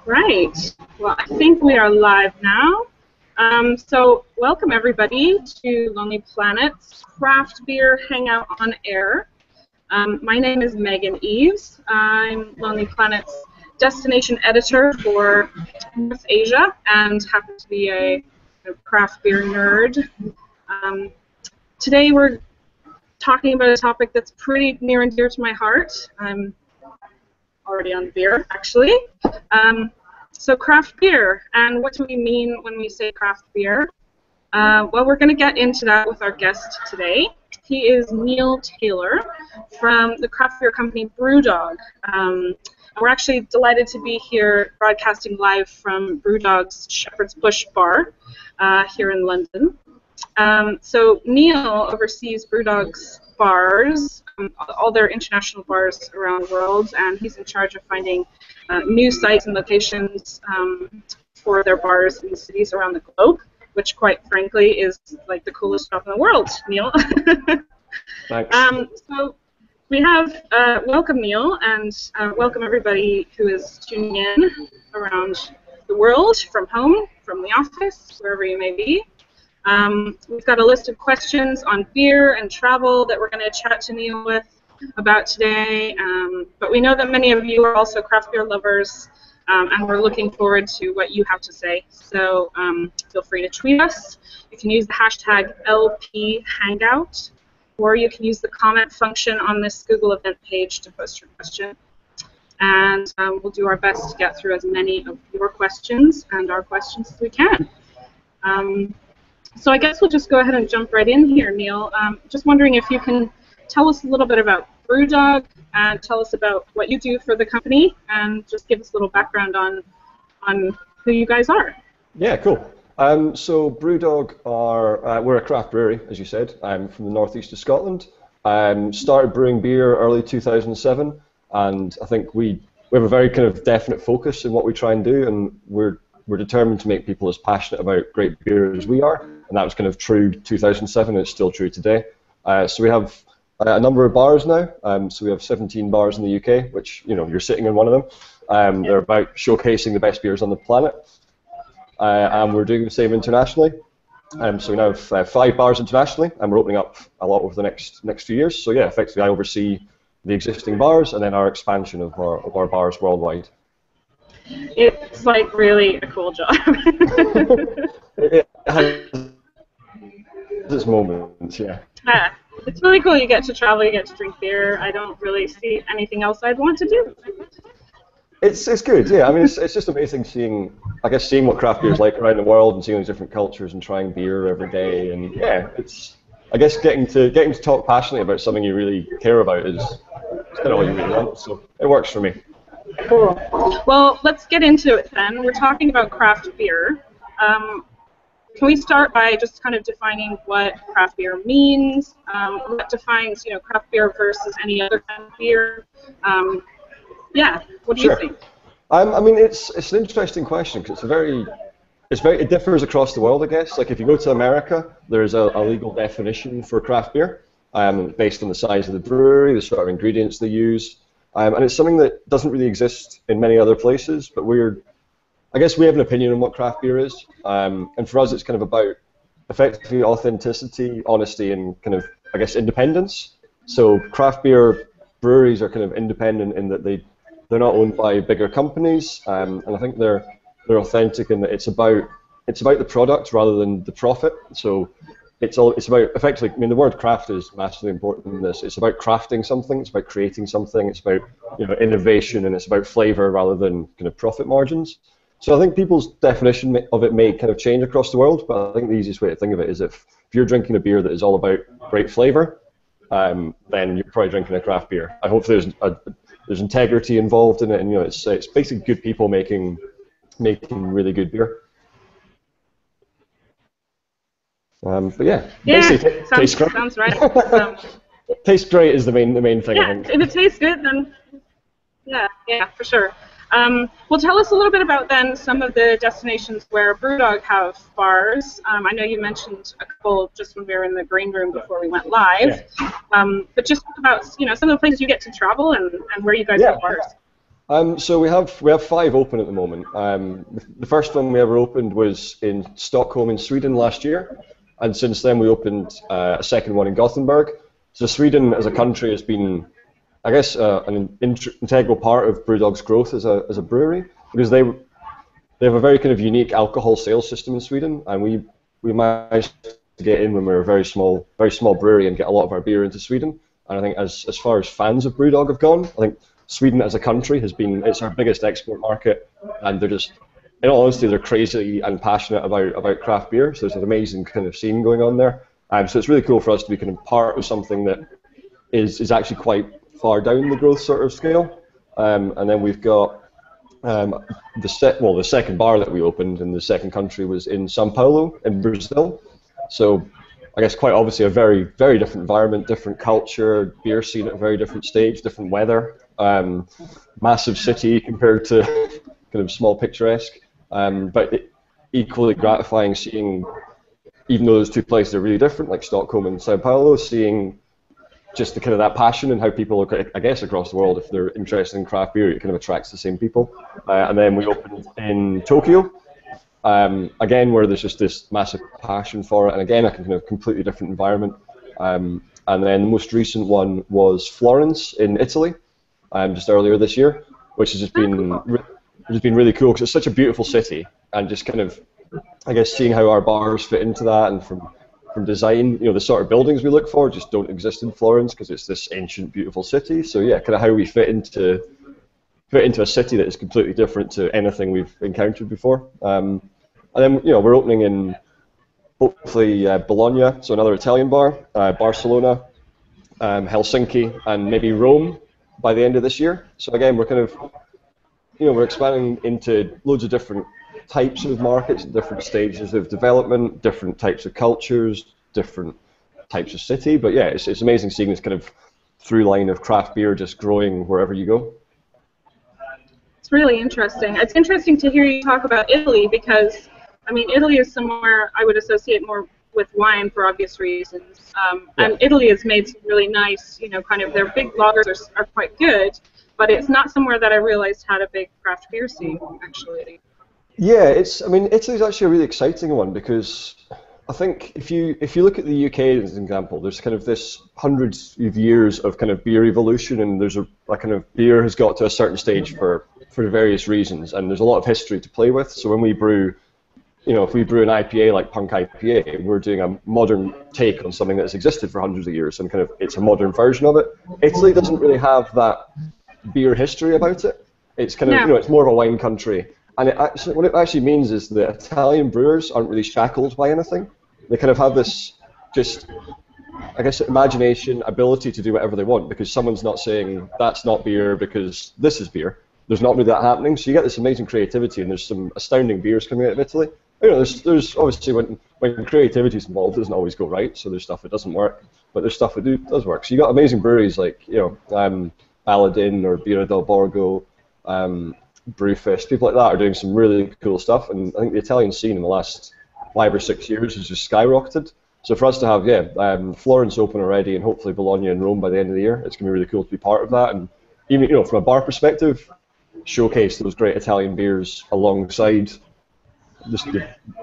Right. Well, I think we are live now. So welcome everybody to Lonely Planet's Craft Beer Hangout on Air. My name is Megan Eaves. I'm Lonely Planet's destination editor for North Asia and happen to be a craft beer nerd. Today we're talking about a topic that's pretty near and dear to my heart. I'm already on beer, actually. So craft beer, and what do we mean when we say craft beer? Well, we're going to get into that with our guest today. He is Neil Taylor from the craft beer company BrewDog. We're actually delighted to be here broadcasting live from BrewDog's Shepherd's Bush bar here in London. So Neil oversees BrewDog's bars, all their international bars around the world, and he's in charge of finding new sites and locations for their bars in cities around the globe, which quite frankly is like the coolest job in the world, Neil. Thanks. So we have, welcome Neil, and welcome everybody who is tuning in around the world, from home, from the office, wherever you may be. We've got a list of questions on beer and travel that we're going to chat to Neil with about today, but we know that many of you are also craft beer lovers, and we're looking forward to what you have to say. So feel free to tweet us. You can use the hashtag LPHangout, or you can use the comment function on this Google event page to post your question. And we'll do our best to get through as many of your questions and our questions as we can. So I guess we'll just go ahead and jump right in here, Neil. Just wondering if you can tell us a little bit about BrewDog and tell us about what you do for the company, and just give us a little background on who you guys are. Yeah, cool. So BrewDog we're a craft brewery, as you said. I'm from the northeast of Scotland. Started brewing beer early 2007, and I think we have a very kind of definite focus in what we try and do, and we're determined to make people as passionate about great beer as we are, and that was kind of true 2007, and it's still true today. So we have a number of bars now. So we have 17 bars in the UK, which, you know, you're sitting in one of them. They're about showcasing the best beers on the planet, and we're doing the same internationally. So we now have 5 bars internationally, and we're opening up a lot over the next few years. So yeah, effectively I oversee the existing bars and then our expansion of our bars worldwide. It's like really a cool job. It has its moments, yeah. Yeah, it's really cool. You get to travel, you get to drink beer. I don't really see anything else I'd want to do. It's good, yeah. I mean, it's just amazing seeing what craft beer is like around the world and seeing these different cultures and trying beer every day. And yeah, I guess getting to talk passionately about something you really care about is kind of what you really want. So it works for me. Cool. Well, let's get into it then. We're talking about craft beer. Can we start by just kind of defining what craft beer means? What defines, craft beer versus any other kind of beer? Yeah, what do you think? I mean, it's an interesting question because it differs across the world, I guess. Like if you go to America, there's a legal definition for craft beer based on the size of the brewery, the sort of ingredients they use. And it's something that doesn't really exist in many other places, but I guess we have an opinion on what craft beer is. And for us, it's kind of about effectively authenticity, honesty, and kind of, I guess, independence. So craft beer breweries are kind of independent in that they're not owned by bigger companies, and I think they're authentic in that it's about the product rather than the profit. So it's about effectively. I mean, the word craft is massively important in this. It's about crafting something. It's about creating something. It's about innovation, and it's about flavor rather than kind of profit margins. So I think people's definition of it may kind of change across the world, but I think the easiest way to think of it is if you're drinking a beer that is all about great flavor, then you're probably drinking a craft beer. I hope there's integrity involved in it, and it's basically good people making really good beer. But yeah, basically tastes great. Sounds right. Tastes great is the main thing. Yeah, I think. If it tastes good, then yeah, for sure. Well, tell us a little bit about then some of the destinations where BrewDog have bars. I know you mentioned a couple just when we were in the green room before we went live. Yeah. But just talk about some of the places you get to travel and where you guys have bars. So we have 5 open at the moment. The first one we ever opened was in Stockholm in Sweden last year, and since then we opened a second one in Gothenburg. So Sweden as a country has been, I guess, an integral part of BrewDog's growth as a brewery, because they have a very kind of unique alcohol sales system in Sweden, and we managed to get in when we were a very small brewery and get a lot of our beer into Sweden. And I think as far as fans of BrewDog have gone, I think Sweden as a country it's our biggest export market, and they're just, in all honesty, they're crazy and passionate about craft beer. So there's an amazing kind of scene going on there. So it's really cool for us to be kind of part of something that is actually quite far down the growth sort of scale. And then we've got the second bar that we opened in the second country was in Sao Paulo in Brazil. So I guess quite obviously a very, very different environment, different culture, beer scene at a very different stage, different weather, massive city compared to kind of small picturesque, but equally gratifying seeing, even though those two places are really different, like Stockholm and Sao Paulo, seeing just the kind of that passion and how people look, I guess, across the world, if they're interested in craft beer, it kind of attracts the same people. And then we opened in Tokyo, again, where there's just this massive passion for it, and again, a kind of completely different environment. And then the most recent one was Florence in Italy, just earlier this year, which has just been really cool because it's such a beautiful city, and just kind of, I guess, seeing how our bars fit into that, and from design, the sort of buildings we look for just don't exist in Florence because it's this ancient, beautiful city. So yeah, kind of how we fit into a city that is completely different to anything we've encountered before. And then we're opening in hopefully Bologna, so another Italian bar, Barcelona, Helsinki, and maybe Rome by the end of this year. So again, we're kind of we're expanding into loads of different types of markets, different stages of development, different types of cultures, different types of city. But yeah, it's amazing seeing this kind of through line of craft beer just growing wherever you go. It's really interesting. It's interesting to hear you talk about Italy because, I mean, Italy is somewhere I would associate more with wine for obvious reasons. And Italy has made some really nice, kind of their big lagers are quite good, but it's not somewhere that I realized had a big craft beer scene, actually. Yeah, Italy's actually a really exciting one because I think if you look at the UK as an example, there's kind of this hundreds of years of kind of beer evolution, and there's a kind of beer has got to a certain stage for various reasons, and there's a lot of history to play with. So when we brew, if we brew an IPA like Punk IPA, we're doing a modern take on something that's existed for hundreds of years, and kind of it's a modern version of it. Italy doesn't really have that beer history about it. It's kind of it's more of a wine country. And what it actually means is that Italian brewers aren't really shackled by anything. They kind of have this just, I guess, imagination, ability to do whatever they want because someone's not saying that's not beer because this is beer. There's not really that happening. So you get this amazing creativity, and there's some astounding beers coming out of Italy. There's obviously when creativity is involved, it doesn't always go right. So there's stuff that doesn't work, but there's stuff that does work. So you got amazing breweries like Paladin or Birra del Borgo. Brewfest, people like that are doing some really cool stuff, and I think the Italian scene in the last 5 or 6 years has just skyrocketed. So for us to have Florence open already, and hopefully Bologna and Rome by the end of the year, it's going to be really cool to be part of that, and even from a bar perspective, showcase those great Italian beers alongside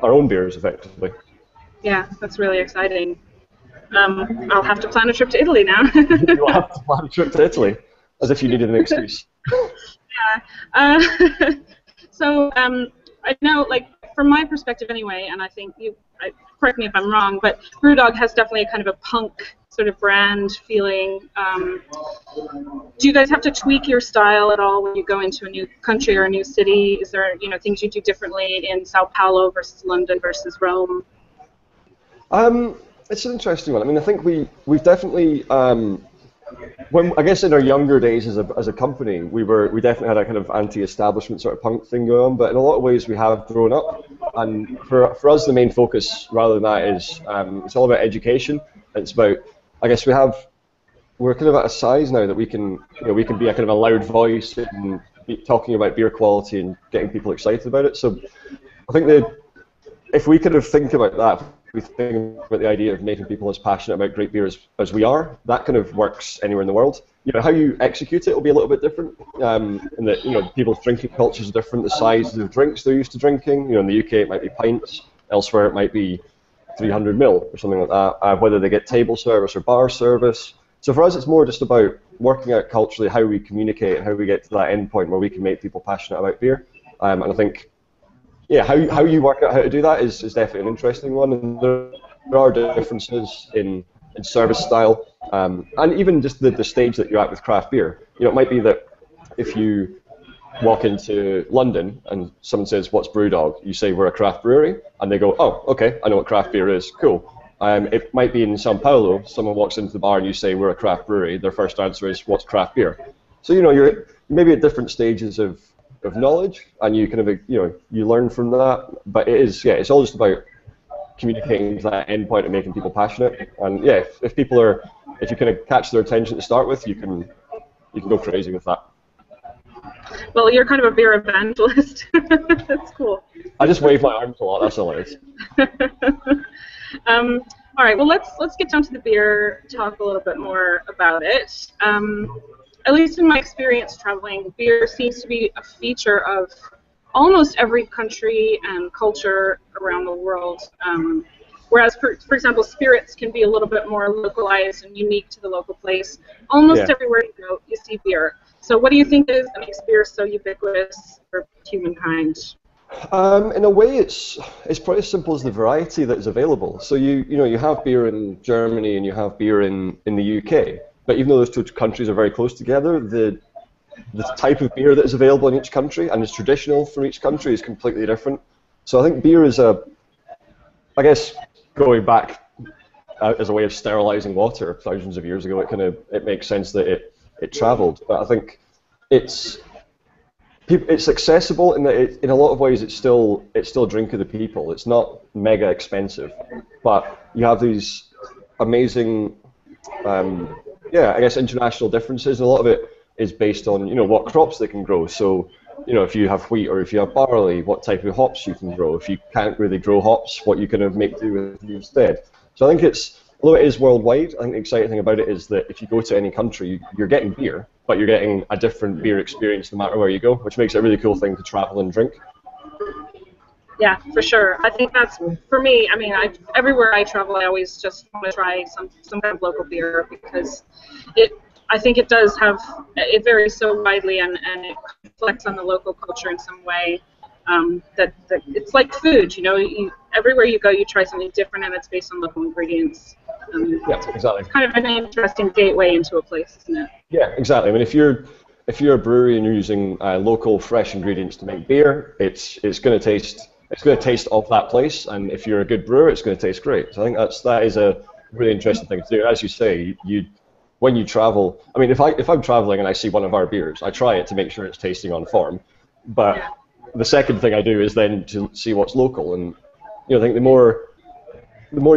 our own beers, effectively. Yeah, that's really exciting. I'll have to plan a trip to Italy now. You'll have to plan a trip to Italy, as if you needed an excuse. Yeah. So I know, like, from my perspective anyway, and I think correct me if I'm wrong, but BrewDog has definitely a kind of a punk sort of brand feeling. Do you guys have to tweak your style at all when you go into a new country or a new city? Is there, things you do differently in Sao Paulo versus London versus Rome? It's an interesting one. I mean, I think we've definitely. I guess in our younger days as a company, we definitely had a kind of anti-establishment sort of punk thing going on, but in a lot of ways we have grown up, and for us the main focus rather than that is it's all about education. It's about, I guess we're kind of at a size now that we can be a kind of a loud voice and be talking about beer quality and getting people excited about it. So I think that if we kind of think about that, we think about the idea of making people as passionate about great beer as we are, that kind of works anywhere in the world. how you execute it will be a little bit different. In that people's drinking cultures are different. The sizes of drinks they're used to drinking. In the UK it might be pints. Elsewhere it might be 300 ml or something like that. Whether they get table service or bar service. So for us, it's more just about working out culturally how we communicate and how we get to that end point where we can make people passionate about beer. And I think, how you work out how to do that is definitely an interesting one. And there are differences in service style, and even just the stage that you're at with craft beer. It might be that if you walk into London and someone says, "What's BrewDog?" You say, "We're a craft brewery," and they go, "Oh, okay, I know what craft beer is. Cool." It might be in Sao Paulo, someone walks into the bar and you say, "We're a craft brewery." Their first answer is, "What's craft beer?" So you're maybe at different stages of knowledge, and you kind of you learn from that. But it's all just about communicating to that end point and making people passionate. And if you kind of catch their attention to start with, you can go crazy with that. Well, you're kind of a beer evangelist. That's cool. I just wave my arms a lot. That's all it is. All right. Well, let's get down to the beer. Talk a little bit more about it. At least in my experience traveling, beer seems to be a feature of almost every country and culture around the world. Whereas, for example, spirits can be a little bit more localized and unique to the local place. Almost everywhere you go, you see beer. So what do you think is that makes beer so ubiquitous for humankind? In a way, it's probably as simple as the variety that is available. So you have beer in Germany and you have beer in the UK, but even though those two countries are very close together, the type of beer that is available in each country and is traditional for each country is completely different. So I think beer is I guess going back as a way of sterilizing water thousands of years ago, it makes sense that it traveled. But I think it's accessible in that in a lot of ways it's still a drink of the people. It's not mega expensive, but you have these amazing I guess international differences, and a lot of it is based on what crops they can grow. So if you have wheat or if you have barley, what type of hops you can grow. If you can't really grow hops, what you kind of make do with instead. So I think although it is worldwide, I think the exciting thing about it is that if you go to any country, you're getting beer, but you're getting a different beer experience no matter where you go, which makes it a really cool thing to travel and drink. Yeah, for sure. I think that's, for me, I mean, everywhere I travel, I always just want to try some kind of local beer because I think it does it varies so widely and it reflects on the local culture in some way that it's like food, everywhere you go you try something different and it's based on local ingredients. Yeah, exactly. It's kind of an interesting gateway into a place, isn't it? Yeah, exactly. I mean, if you're a brewery and you're using local fresh ingredients to make beer, it's going to taste of that place, and if you're a good brewer, it's going to taste great. So I think that is a really interesting thing to do. As you say, when you travel, I mean, if I'm traveling and I see one of our beers, I try it to make sure it's tasting on form. But the second thing I do is then to see what's local, and I think the more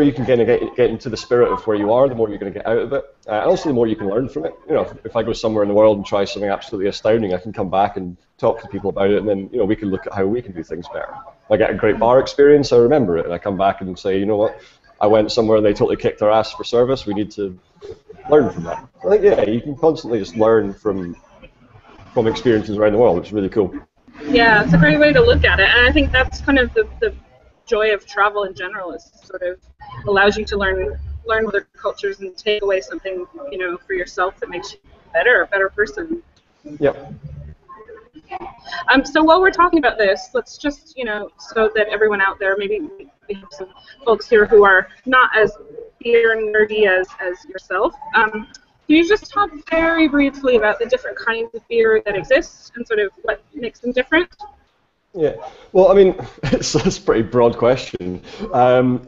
you can kind of get into the spirit of where you are, the more you're going to get out of it, and also the more you can learn from it. If I go somewhere in the world and try something absolutely astounding, I can come back and talk to people about it, and then we can look at how we can do things better. If I get a great bar experience, I remember it, and I come back and say, you know what, I went somewhere and they totally kicked our ass for service. We need to learn from that. I think you can constantly just learn from experiences around the world, which is really cool. Yeah, it's a great way to look at it, and I think that's kind of the joy of travel in general, is sort of allows you to learn other cultures and take away something for yourself that makes you a better person. Yep. So while we're talking about this, let's just so that everyone out there, maybe we have some folks here who are not as beer nerdy as yourself. Can you just talk very briefly about the different kinds of beer that exist and sort of what makes them different? Yeah, well, I mean, it's a pretty broad question. I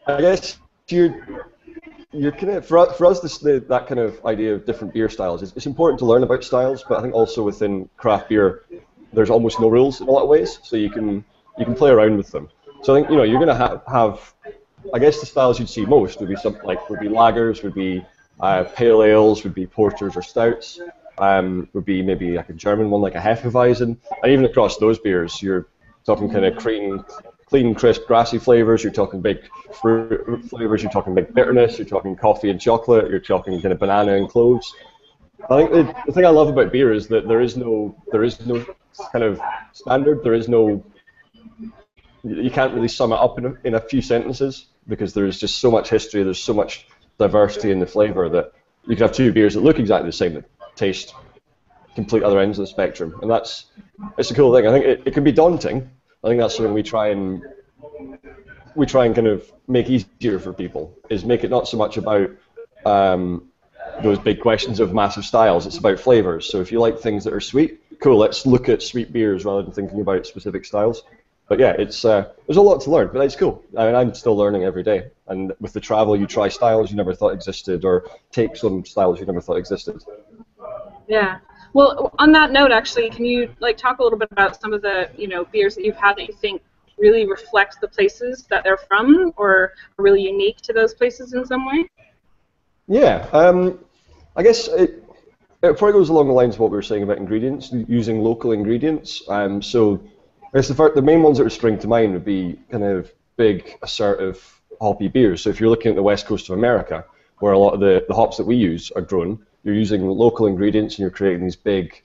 guess you're kind of, for us, that kind of idea of different beer styles, it's important to learn about styles, but I think also within craft beer, there's almost no rules in a lot of ways, so you can play around with them. So I think you're going to have, I guess the styles you'd see most would be something like lagers, would be pale ales, would be porters or stouts. Would be maybe like a German one, like a Hefeweizen, and even across those beers, you're talking kind of clean, crisp, grassy flavors. You're talking big fruit flavors. You're talking big bitterness. You're talking coffee and chocolate. You're talking kind of banana and cloves. I think the thing I love about beer is that there is no kind of standard. There is no, you can't really sum it up in a few sentences because there's just so much history. There's so much diversity in the flavor that you can have two beers that look exactly the same that taste complete other ends of the spectrum, and it's a cool thing. I think it can be daunting. I think that's something we try and kind of make easier for people, is make it not so much about those big questions of massive styles. It's about flavors. So if you like things that are sweet, cool, let's look at sweet beers rather than thinking about specific styles. But yeah, it's there's a lot to learn, but it's cool. I mean, I'm still learning every day. And with the travel, you try styles you never thought existed, or takes on styles you never thought existed. Yeah. Well, on that note, actually, can you talk a little bit about some of the beers that you've had that you think really reflect the places that they're from, or are really unique to those places in some way? Yeah. I guess it probably goes along the lines of what we were saying about ingredients, using local ingredients. So I guess the main ones that would spring to mind would be kind of big, assertive, hoppy beers. So if you're looking at the west coast of America, where a lot of the hops that we use are grown, you're using local ingredients and you're creating these big,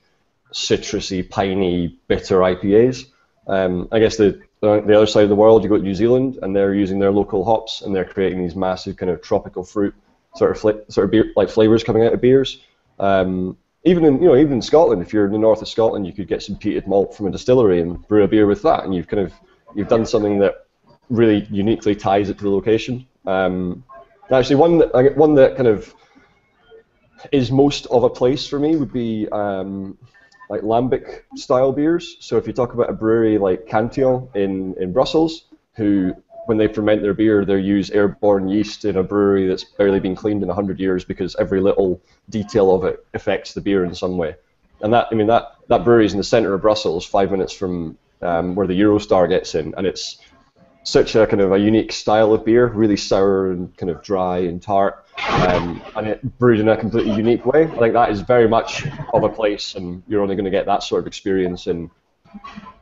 citrusy, piney, bitter IPAs. I guess the other side of the world, you go to New Zealand, and they're using their local hops, and they're creating these massive kind of tropical fruit sort of beer, like flavors coming out of beers. Even in Scotland, if you're in the north of Scotland, you could get some peated malt from a distillery and brew a beer with that, and you've done something that really uniquely ties it to the location. Actually, one that kind of is most of a place for me would be like Lambic style beers. So if you talk about a brewery like Cantillon in Brussels, who when they ferment their beer, they use airborne yeast in a brewery that's barely been cleaned in 100 years because every little detail of it affects the beer in some way. And that brewery is in the center of Brussels, 5 minutes from where the Eurostar gets in, and it's such a kind of a unique style of beer, really sour and kind of dry and tart, and it brewed in a completely unique way. I think that is very much of a place, and you're only going to get that sort of experience in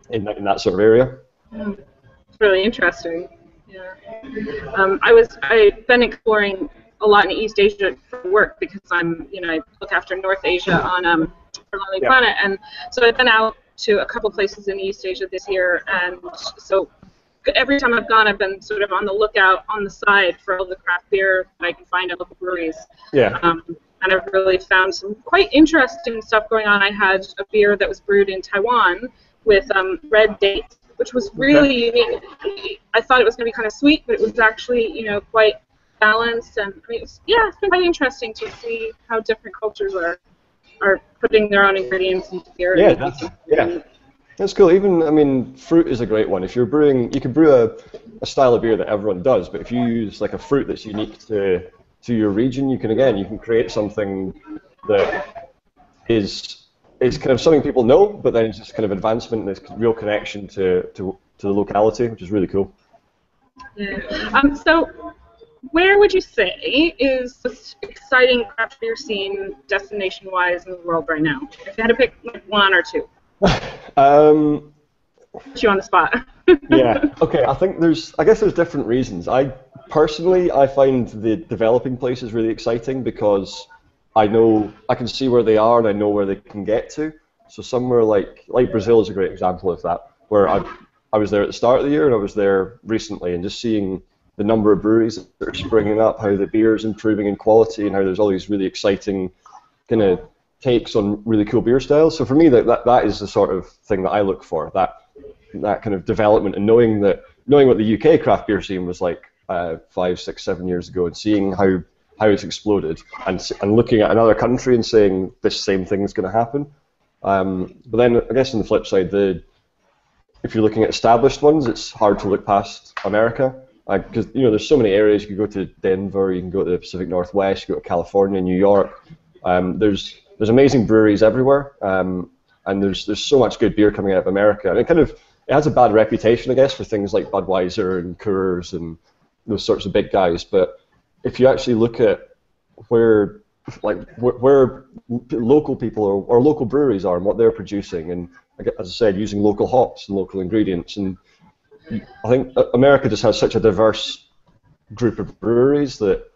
that sort of area. It's really interesting. Yeah. I've been exploring a lot in East Asia for work because I look after North Asia on for Lonely Planet, and so I've been out to a couple places in East Asia this year, and so every time I've gone, I've been sort of on the lookout on the side for all the craft beer that I can find at local breweries. Yeah. And I've really found some quite interesting stuff going on. I had a beer that was brewed in Taiwan with red dates, which was really unique. I thought it was going to be kind of sweet, but it was actually, quite balanced. And I mean, it's been quite interesting to see how different cultures are putting their own ingredients into beer. Yeah, that's cool. Even, fruit is a great one. If you're brewing, you can brew a style of beer that everyone does, but if you use like a fruit that's unique to your region, you can create something that is kind of something people know, but then it's just kind of advancement and this real connection to the locality, which is really cool. Yeah. So where would you say is the exciting craft beer scene destination-wise in the world right now? If you had to pick like one or two. Put you on the spot. Yeah. Okay. I guess there's different reasons. Personally, I find the developing places really exciting because I can see where they are and I know where they can get to. So somewhere like Brazil is a great example of that, where I was there at the start of the year and I was there recently, and just seeing the number of breweries that are springing up, how the beer is improving in quality, and how there's all these really exciting kind of takes on really cool beer styles. So for me, that is the sort of thing that I look for, that kind of development, and knowing what the UK craft beer scene was like 5, 6, 7 years ago, and seeing how it's exploded, and looking at another country and saying this same thing is going to happen. But then I guess on the flip side, if you're looking at established ones, it's hard to look past America, because there's so many areas. You can go to Denver, you can go to the Pacific Northwest, you can go to California, New York. There's amazing breweries everywhere, and there's so much good beer coming out of America, and it has a bad reputation, I guess, for things like Budweiser and Coors and those sorts of big guys. But if you actually look at where local people or local breweries are and what they're producing, and as I said, using local hops and local ingredients, and I think America just has such a diverse group of breweries that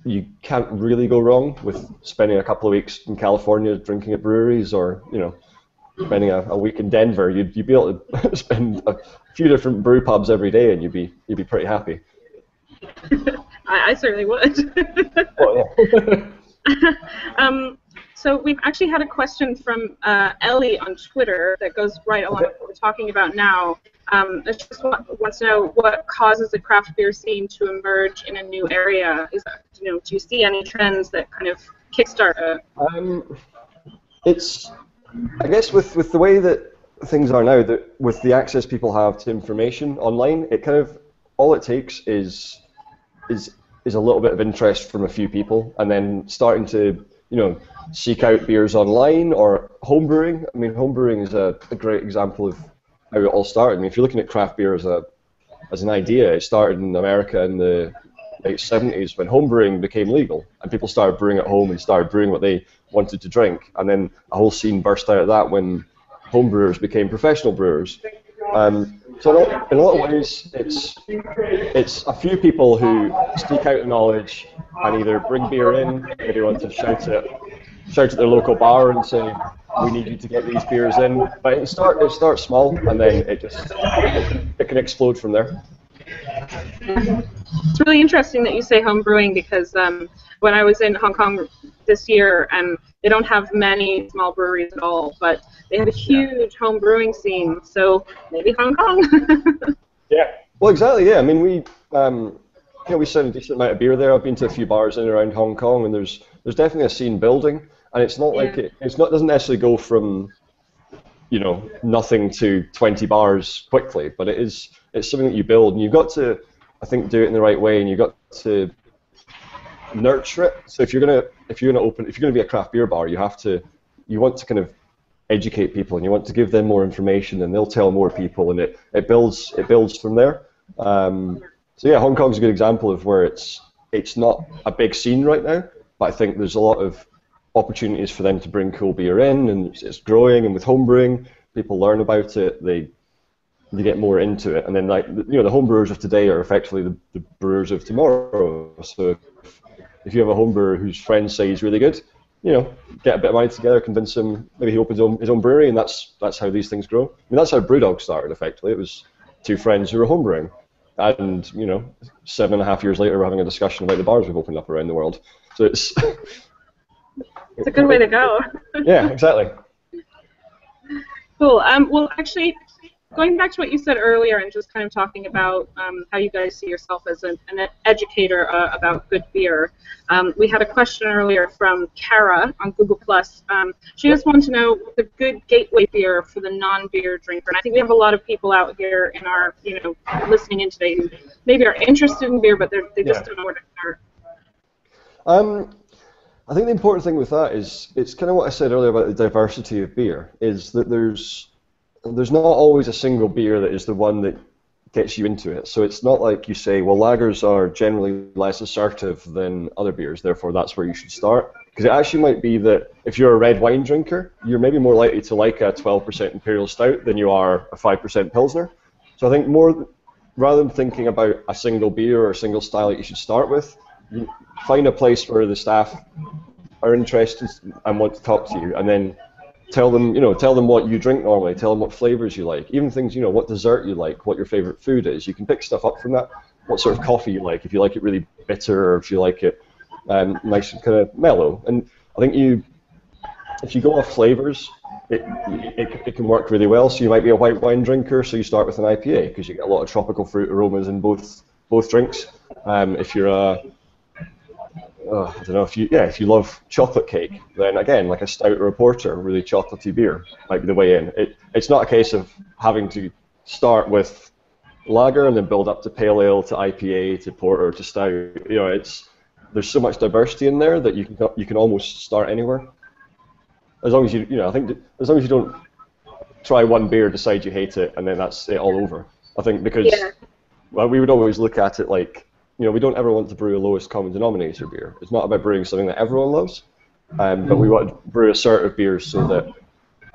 you can't really go wrong with spending a couple of weeks in California drinking at breweries, or spending a week in Denver. You'd be able to spend a few different brew pubs every day, and you'd be pretty happy. I certainly would. Well, yeah. So we've actually had a question from Ellie on Twitter that goes right along with what we're talking about now. She just wants to know what causes the craft beer scene to emerge in a new area. Is that, do you see any trends that kind of kickstart it? It's, I guess, with the way that things are now, that with the access people have to information online, it kind of, all it takes is a little bit of interest from a few people, and then starting to seek out beers online or homebrewing. I mean, homebrewing is a great example of how it all started. I mean, if you're looking at craft beer as an idea, it started in America in the late 70s when homebrewing became legal, and people started brewing at home and started brewing what they wanted to drink, and then a whole scene burst out of that when homebrewers became professional brewers. So in a lot of ways, it's a few people who seek out the knowledge and either bring beer in, maybe want to shout at their local bar and say, we need you to get these beers in. But it starts small, and then it can explode from there. It's really interesting that you say home brewing, because when I was in Hong Kong this year, and they don't have many small breweries at all, but they have a huge home brewing scene, so maybe Hong Kong. Yeah, well, exactly, yeah. I mean, we sell a decent amount of beer there. I've been to a few bars in and around Hong Kong, and there's definitely a scene building, and it's not like doesn't necessarily go from nothing to 20 bars quickly, but it's something that you build, and you've got to, I think, do it in the right way, and you've got to nurture it. So if you're gonna be a craft beer bar, you want to kind of educate people, and you want to give them more information, and they'll tell more people, and it builds from there. So yeah, Hong Kong's a good example of where it's not a big scene right now, but I think there's a lot of opportunities for them to bring cool beer in, and it's growing. And with homebrewing, people learn about it, they get more into it, and then the home brewers of today are effectively the brewers of tomorrow. So if you have a home brewer whose friends say he's really good, get a bit of money together, convince him, maybe he opens his own brewery, and that's how these things grow. I mean, that's how BrewDog started, effectively. It was two friends who were homebrewing, and 7.5 years later, we're having a discussion about the bars we've opened up around the world. So it's it's a good way to go. Yeah, exactly. Cool. Well, actually, going back to what you said earlier, and just kind of talking about how you guys see yourself as an educator about good beer, we had a question earlier from Kara on Google+. She just wanted to know the good gateway beer for the non-beer drinker. And I think we have a lot of people out here in our, listening in today who maybe are interested in beer, but they just don't know where to start. I think the important thing with that is, it's kind of what I said earlier about the diversity of beer, is that there's not always a single beer that is the one that gets you into it. So it's not like you say, well, lagers are generally less assertive than other beers, therefore that's where you should start. Because it actually might be that if you're a red wine drinker, you're maybe more likely to like a 12% Imperial Stout than you are a 5% Pilsner. So I think rather than thinking about a single beer or a single style that you should start with, you find a place where the staff are interested and want to talk to you, and then tell them what you drink normally, tell them what flavors you like, even things, what dessert you like, what your favorite food is. You can pick stuff up from that, what sort of coffee you like, if you like it really bitter or if you like it nice and kind of mellow. And I think if you go off flavors, it can work really well. So you might be a white wine drinker, so you start with an IPA because you get a lot of tropical fruit aromas in both drinks. If you're I don't know, if you love chocolate cake, then again, like a stout or a porter, really chocolatey beer might be the way in. It's not a case of having to start with lager and then build up to pale ale, to IPA, to porter, to stout. There's so much diversity in there that you can almost start anywhere. As long as I think as long as you don't try one beer, decide you hate it, and then that's it all over. I think because we would always look at it like, we don't ever want to brew a lowest common denominator beer. It's not about brewing something that everyone loves, but we want to brew assertive beers so that,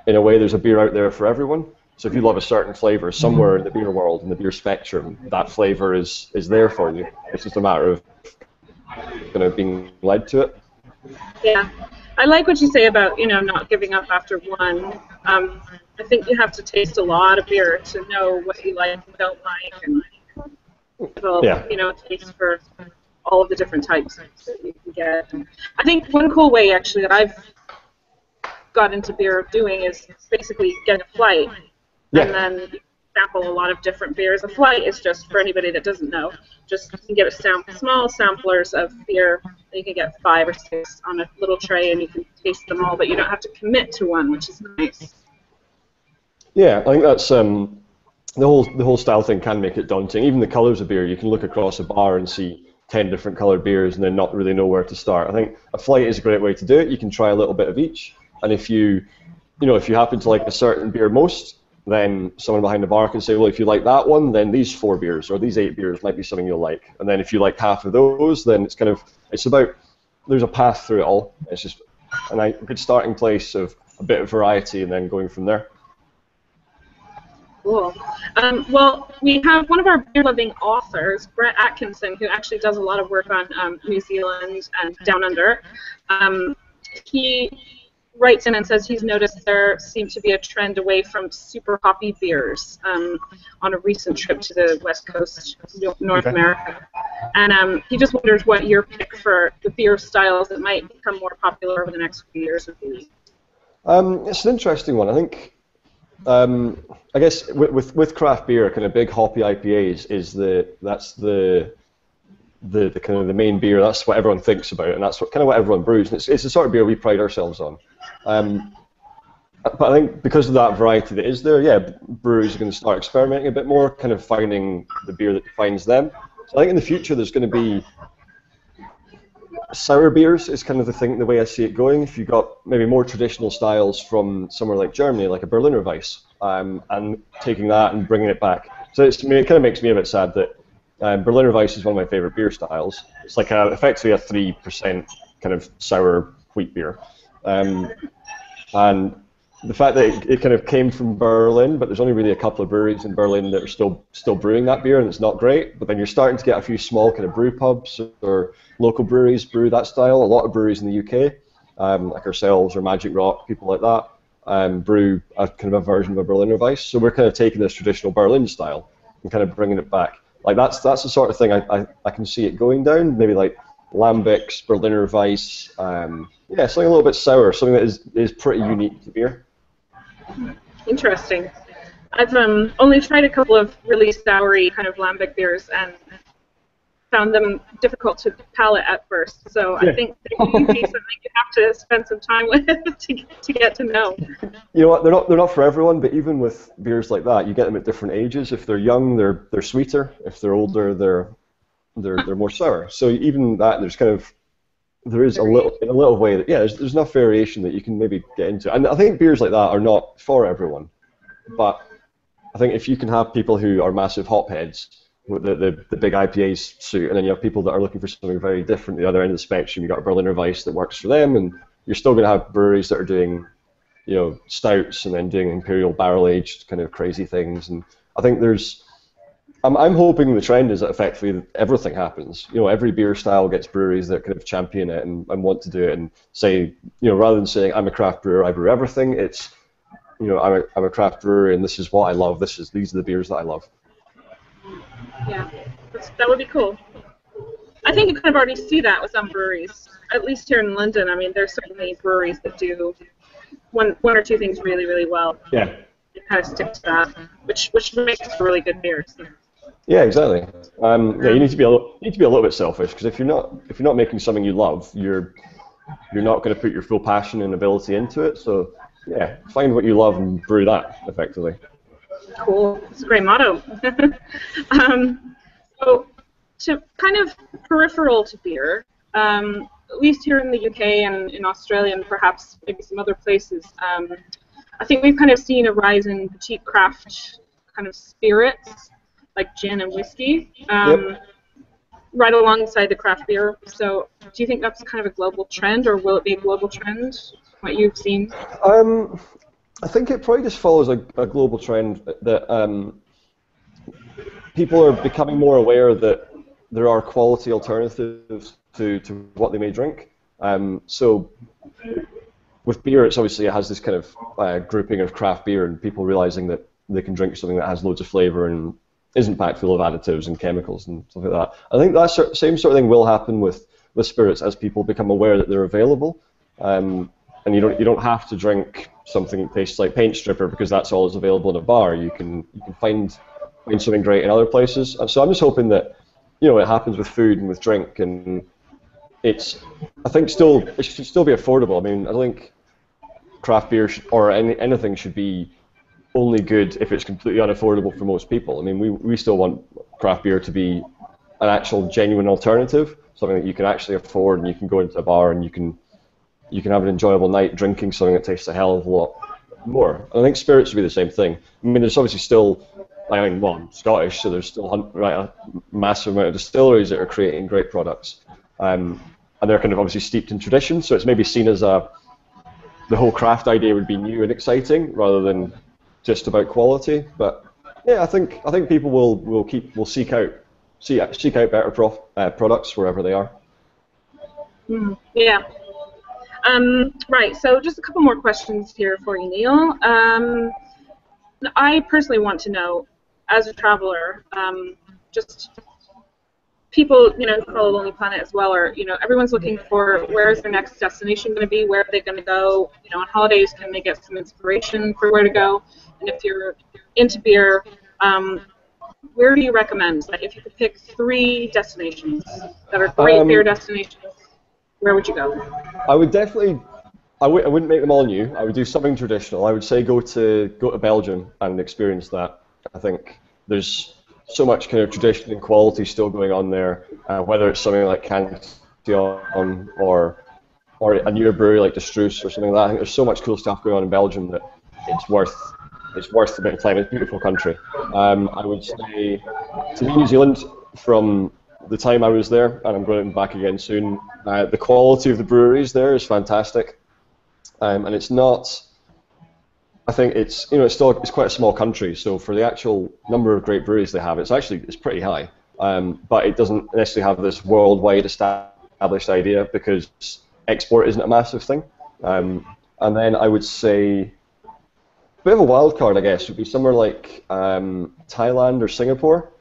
in a way, there's a beer out there for everyone. So if you love a certain flavor, somewhere in the beer world, in the beer spectrum, that flavor is there for you. It's just a matter of kind of being led to it. Yeah, I like what you say about not giving up after one. I think you have to taste a lot of beer to know what you like and don't like, and develop a taste for all of the different types that you can get. I think one cool way actually that I've got into beer doing is basically getting a flight, and then you sample a lot of different beers. A flight is just, for anybody that doesn't know, just you can get small samplers of beer. You can get 5 or 6 on a little tray, and you can taste them all, but you don't have to commit to one, which is nice. Yeah, I think that's the whole style thing can make it daunting. Even the colours of beer, you can look across a bar and see 10 different coloured beers and then not really know where to start. I think a flight is a great way to do it. You can try a little bit of each, and if you happen to like a certain beer most, then someone behind the bar can say, well, if you like that one, then these 4 beers or these 8 beers might be something you'll like. And then if you like half of those, then it's about, there's a path through it all. It's just a good starting place of a bit of variety and then going from there. Cool. Well, we have one of our beer-loving authors, Brett Atkinson, who actually does a lot of work on New Zealand and Down Under. He writes in and says he's noticed there seemed to be a trend away from super hoppy beers on a recent trip to the West Coast, North America. And he just wonders what your pick for the beer styles that might become more popular over the next few years would be. It's an interesting one. I think, I guess with craft beer, kind of big hoppy IPAs that's the kind of the main beer. That's what everyone thinks about, and that's what everyone brews. And it's the sort of beer we pride ourselves on. But I think because of that variety that is there, breweries are going to start experimenting a bit more, kind of finding the beer that defines them. So I think in the future there's going to be sour beers is kind of the way I see it going. If you've got maybe more traditional styles from somewhere like Germany, like a Berliner Weiss, and taking that and bringing it back. So it kind of makes me a bit sad that Berliner Weiss is one of my favorite beer styles. It's like effectively a 3% kind of sour wheat beer. And the fact that it kind of came from Berlin, but there's only really a couple of breweries in Berlin that are still brewing that beer, and it's not great. But then you're starting to get a few small kind of brew pubs or local breweries brew that style. A lot of breweries in the UK, like ourselves or Magic Rock, people like that, brew a kind of a version of a Berliner Weiss. So we're kind of taking this traditional Berlin style and kind of bringing it back. Like that's the sort of thing I can see it going down. Maybe like Lambics, Berliner Weiss, something a little bit sour, something that is pretty unique to beer. Interesting. I've only tried a couple of really soury kind of lambic beers and found them difficult to palate at first. So I think they would be something you have to spend some time with to get to know. You know what? They're not for everyone, but even with beers like that, you get them at different ages. If they're young, they're sweeter. If they're older, they're more sour. So even that, there is a little way that there's enough variation that you can maybe get into. And I think beers like that are not for everyone, but I think if you can have people who are massive hopheads with the big IPAs suit, and then you have people that are looking for something very different at the other end of the spectrum, you've got a Berliner Weiss that works for them, and you're still going to have breweries that are doing stouts and then doing imperial barrel aged kind of crazy things. And I think I'm hoping the trend is that effectively everything happens. Every beer style gets breweries that kind of champion it and want to do it and say, rather than saying I'm a craft brewer, I brew everything, it's, I'm a craft brewer and this is what I love. These are the beers that I love. Yeah, that would be cool. I think you kind of already see that with some breweries, at least here in London. I mean, there's so many breweries that do one or two things really, really well. Yeah. You kind of stick to that, which makes for really good beers. Yeah, exactly. You need to be a little bit selfish, because if you're not making something you love, you're not going to put your full passion and ability into it. So yeah, find what you love and brew that effectively. Cool. It's a great motto. So to kind of peripheral to beer, at least here in the UK and in Australia and perhaps maybe some other places, I think we've kind of seen a rise in boutique craft kind of spirits, like gin and whiskey, right alongside the craft beer. So do you think that's kind of a global trend, or will it be a global trend, what you've seen? I think it probably just follows a global trend that people are becoming more aware that there are quality alternatives to what they may drink. So with beer, it's obviously it has this kind of grouping of craft beer and people realizing that they can drink something that has loads of flavor and isn't packed full of additives and chemicals and stuff like that. I think that same sort of thing will happen with spirits as people become aware that they're available. And you don't have to drink something that tastes like paint stripper because that's all that's available in a bar. You can find something great in other places. And so I'm just hoping that it happens with food and with drink, and I think it should still be affordable. I mean, I think craft beer or anything should be only good if it's completely unaffordable for most people. I mean, we still want craft beer to be an actual genuine alternative, something that you can actually afford, and you can go into a bar and you can have an enjoyable night drinking something that tastes a hell of a lot more. And I think spirits would be the same thing. I mean, there's obviously still, I'm Scottish, so there's still a massive amount of distilleries that are creating great products. And they're kind of obviously steeped in tradition, so it's maybe seen as the whole craft idea would be new and exciting rather than just about quality. But yeah, I think people will seek out better products wherever they are. Yeah. Right, so just a couple more questions here for you, Neil. I personally want to know, as a traveler, just people, who follow Lonely Planet as well, or, everyone's looking for where is their next destination going to be, where are they going to go, on holidays, can they get some inspiration for where to go, and if you're into beer, where do you recommend? Like, if you could pick 3 destinations that are great beer destinations, where would you go? I would definitely. I wouldn't make them all new. I would do something traditional. I would say go to Belgium and experience that. I think there's so much kind of tradition and quality still going on there. Whether it's something like Cantillon or a newer brewery like De Struis or something like that. I think there's so much cool stuff going on in Belgium that it's worth a bit of time. It's a beautiful country. I would say to me, New Zealand, from the time I was there, and I'm going back again soon, the quality of the breweries there is fantastic. And it's not. I think it's it's quite a small country, so for the actual number of great breweries they have, it's pretty high. But it doesn't necessarily have this worldwide established idea because export isn't a massive thing. And then I would say a bit of a wild card, I guess, would be somewhere like Thailand or Singapore.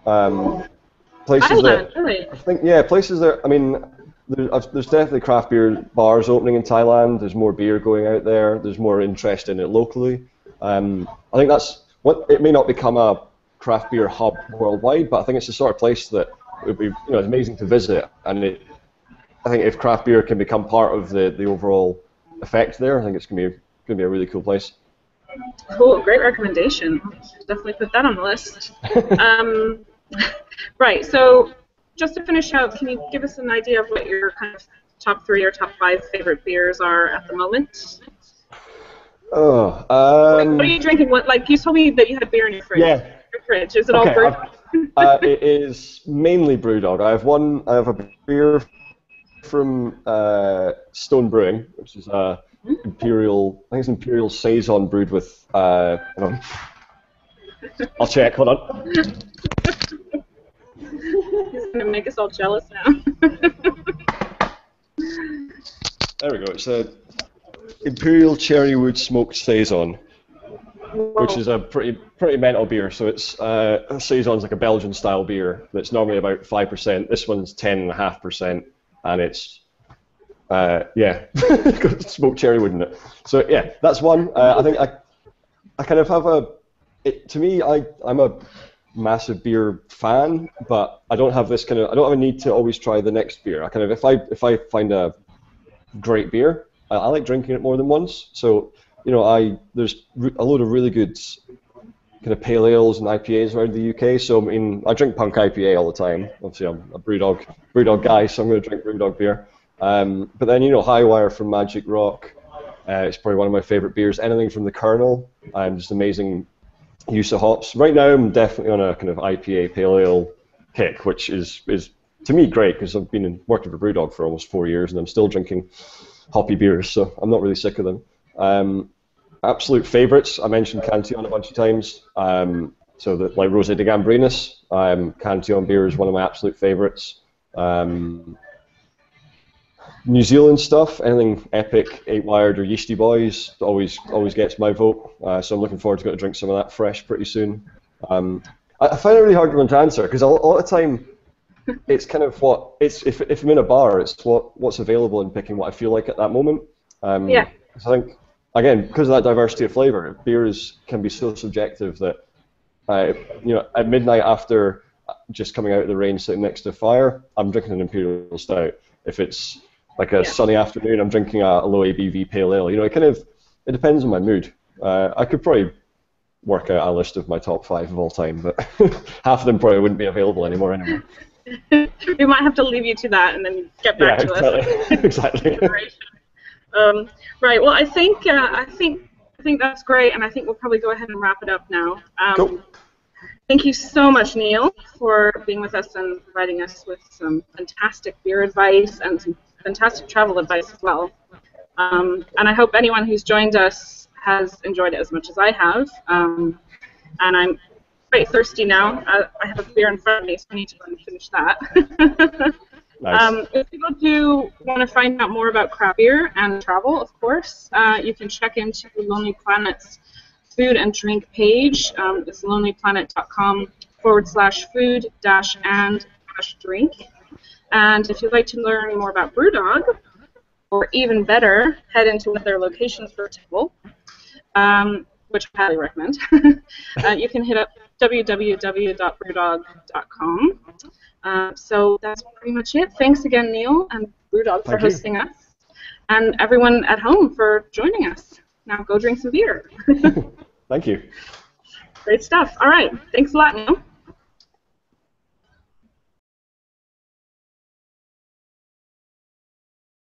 Places Thailand, really? I think, places there. I mean, there's definitely craft beer bars opening in Thailand. There's more beer going out there. There's more interest in it locally. I think that's it may not become a craft beer hub worldwide, but I think it's the sort of place that would be it's amazing to visit. And I think if craft beer can become part of the overall effect there, I think it's going to be a really cool place. Cool, great recommendation. Definitely put that on the list. Right, so just to finish out, can you give us an idea of what your kind of top 3 or top 5 favorite beers are at the moment? Oh, what are you drinking? Like you told me that you had beer in your fridge. Yeah. Your fridge. Is it all brewed? It is mainly BrewDog. I have a beer from Stone Brewing, which is imperial. I think it's imperial saison brewed with. Hold on. I'll check. Hold on. He's going to make us all jealous now. There we go. It's a imperial cherrywood smoked saison, which is a pretty mental beer. So it's saison's like a Belgian style beer that's normally about 5%. This one's 10.5%, and it's got smoked cherrywood in it. So yeah, that's one. I think I kind of have to me, I'm a massive beer fan, but I don't have a need to always try the next beer. I kind of if I find a great beer, I like drinking it more than once. So there's a load of really good kind of pale ales and IPAs around the UK. So I mean, I drink Punk IPA all the time. Obviously, I'm a BrewDog guy, so I'm going to drink BrewDog beer. But then Highwire from Magic Rock, it's probably one of my favorite beers. Anything from the Colonel, just amazing use of hops. Right now, I'm definitely on a kind of IPA pale ale kick, which is to me great because I've been working for BrewDog for almost 4 years and I'm still drinking hoppy beers, so I'm not really sick of them. Absolute favourites, I mentioned Cantillon a bunch of times. So like Rosé de Gambrinus, Cantillon beer is one of my absolute favourites. New Zealand stuff, anything epic, 8-Wired or Yeasty Boys, always gets my vote. So I'm looking forward to going to drink some of that fresh pretty soon. I find it really hard to answer because a lot of the time it's kind of if I'm in a bar, it's what's available and picking what I feel like at that moment. Yeah. I think again because of that diversity of flavor, beers can be so subjective that at midnight after just coming out of the rain sitting next to a fire, I'm drinking an Imperial Stout. If it's like a sunny afternoon, I'm drinking a low ABV pale ale. It depends on my mood. I could probably work out a list of my top 5 of all time, but half of them probably wouldn't be available anymore anyway. We might have to leave you to that and then get back to us. Exactly. Right. Well, I think that's great, and I think we'll probably go ahead and wrap it up now. Cool. Thank you so much, Neil, for being with us and providing us with some fantastic beer advice and some fantastic travel advice as well. And I hope anyone who's joined us has enjoyed it as much as I have. And I'm quite thirsty now. I have a beer in front of me, so I need to go and finish that. Nice. If people do want to find out more about craft beer and travel, of course, you can check into Lonely Planet's food and drink page. It's lonelyplanet.com/food-and-drink. And if you'd like to learn more about BrewDog, or even better, head into one of their locations for a table, which I highly recommend, you can hit up www.brewdog.com. So that's pretty much it. Thanks again, Neil and BrewDog, for hosting us, and everyone at home for joining us. Now go drink some beer. Thank you. Great stuff. All right. Thanks a lot, Neil.